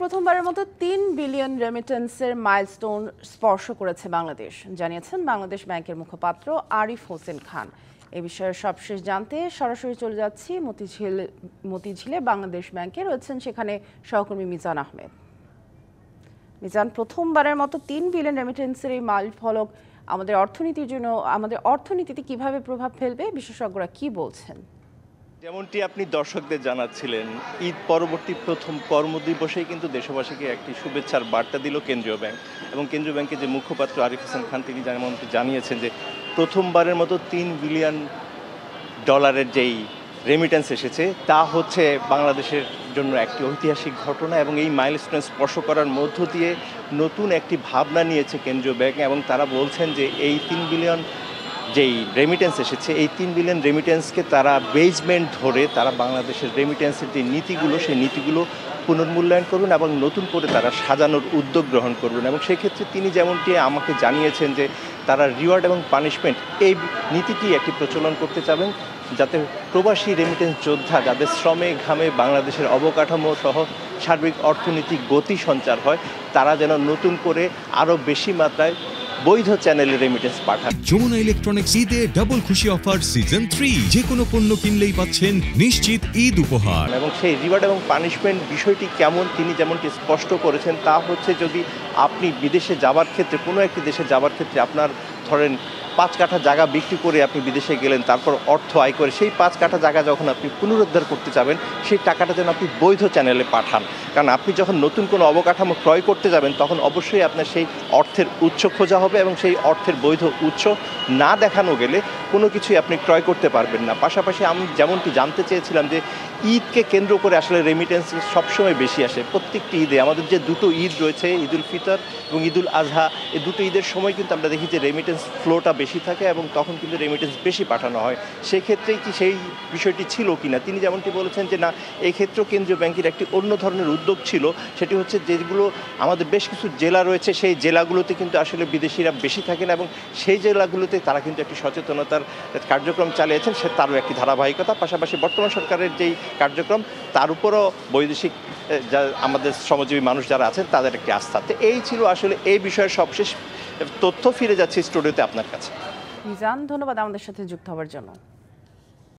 প্রথমবারের মতো ৩ billion রেমিটেন্সের milestone স্পর্শ করেছে বাংলাদেশ, জানিয়েছেন বাংলাদেশ ব্যাংকের মুখপাত্র আরিফ হোসেন খান। এ বিষয়ে সবশেষ জানতে সরাসরি চলে যাচ্ছি মতিঝিলে বাংলাদেশ ব্যাংকে। রয়েছেন সেখানে সহকর্মী মিজান আহমেদ। মিজান, প্রথমবারের মতো ৩ বিলিয়ন রেমিটেন্সের এই মাইল ফলক আমাদের অর্থনীতিতে কিভাবে প্রভাব ফেলবে, বিশেষজ্ঞরা কি বলছেন? যেমনটি আপনি দর্শকদের জানাচ্ছিলেন, ঈদ পরবর্তী প্রথম কর্মদিবসেই কিন্তু দেশবাসীকে একটি শুভেচ্ছার বার্তা দিল কেন্দ্রীয় ব্যাংক। এবং কেন্দ্রীয় ব্যাংকের যে মুখপাত্র আরিফ হোসেন খান, তিনি যেমনটি জানিয়েছেন যে প্রথমবারের মতো $3 বিলিয়ন যেই রেমিটেন্স এসেছে, তা হচ্ছে বাংলাদেশের জন্য একটি ঐতিহাসিক ঘটনা। এবং এই মাইলস্টোন স্পর্শ করার মধ্য দিয়ে নতুন একটি ভাবনা নিয়েছে কেন্দ্রীয় ব্যাংক। এবং তারা বলছেন যে এই 3 বিলিয়ন যেই রেমিটেন্স এসেছে, এই 3 বিলিয়ন রেমিটেন্সকে তারা বেসমেন্ট ধরে তারা বাংলাদেশের রেমিটেন্সের যে নীতিগুলো, সেই নীতিগুলো পুনর্মূল্যায়ন করবেন এবং নতুন করে তারা সাজানোর উদ্যোগ গ্রহণ করবেন। এবং সেক্ষেত্রে তিনি যেমনটি আমাকে জানিয়েছেন যে তারা রিওয়ার্ড এবং পানিশমেন্ট এই নীতিটি একটি প্রচলন করতে চাবেন, যাতে প্রবাসী রেমিটেন্স যোদ্ধা, যাদের শ্রমে ঘামে বাংলাদেশের অবকাঠামো সহ সার্বিক অর্থনৈতিক গতি সঞ্চার হয়, তারা যেন নতুন করে আরও বেশি মাত্রায় বৈধ চ্যানেলে রেমিটেন্স পাঠান। যমুনা ইলেকট্রনিক্স ঈদে ডাবল খুশি অফার সিজন 3, যে কোনো পণ্য কিনলেই পাচ্ছেন নিশ্চিত ঈদ উপহার। এবং সেই রিওয়ার্ড এবং পানিশমেন্ট বিষয়টি কেমন তিনি যেমনটি স্পষ্ট করেছেন, তা হচ্ছে যদি আপনি বিদেশে যাবার ক্ষেত্রে, কোনো একটি দেশে যাবার ক্ষেত্রে আপনার ধরেন 5 কাঠা জায়গা বিক্রি করে আপনি বিদেশে গেলেন, তারপর অর্থ আয় করে সেই 5 কাঠা জায়গা যখন আপনি পুনরুদ্ধার করতে যাবেন, সেই টাকাটা যেন আপনি বৈধ চ্যানেলে পাঠান। কারণ আপনি যখন নতুন কোনো অবকাঠামো ক্রয় করতে যাবেন, তখন অবশ্যই আপনার সেই অর্থের উৎস খোঁজা হবে এবং সেই অর্থের বৈধ উৎস না দেখানো গেলে কোনো কিছুই আপনি ক্রয় করতে পারবেন না। পাশাপাশি আমি যেমনটি জানতে চেয়েছিলাম যে ঈদকে কেন্দ্র করে আসলে রেমিটেন্স সবসময় বেশি আসে। প্রত্যেকটি ঈদে আমাদের যে দুটো ঈদ রয়েছে, ঈদুল ফিতর এবং ঈদুল আজহা, এই দুটো ঈদের সময় কিন্তু আমরা দেখি যে রেমিটেন্স ফ্লোটা বেশি থাকে এবং তখন কিন্তু রেমিটেন্স বেশি পাঠানো হয়। সেক্ষেত্রেই কি সেই বিষয়টি ছিল কি না, তিনি যেমনটি বলেছেন যে না, এই ক্ষেত্রেও কেন্দ্রীয় ব্যাংকের একটি অন্য ধরনের উদ্যোগ ছিল। সেটি হচ্ছে যেগুলো আমাদের বেশ কিছু জেলা রয়েছে, সেই জেলাগুলোতে কিন্তু আসলে বিদেশিরা বেশি থাকেন এবং সেই জেলাগুলোতে তারা কিন্তু একটি সচেতনতার কার্যক্রম চালিয়েছেন, সে তারও একটি ধারাবাহিকতা। পাশাপাশি বর্তমান সরকারের যেই কার্যক্রম, তার উপরও বৈদেশিক যা আমাদের শ্রমজীবী মানুষ যারা আছেন তাদের একটি আস্থা। তো এই ছিল আসলে এই বিষয়ের সবশেষ তথ্য। ফিরে যাচ্ছি স্টুডিওতে আপনার কাছে। মিজান, ধন্যবাদ আমাদের সাথে যুক্ত হওয়ার জন্য।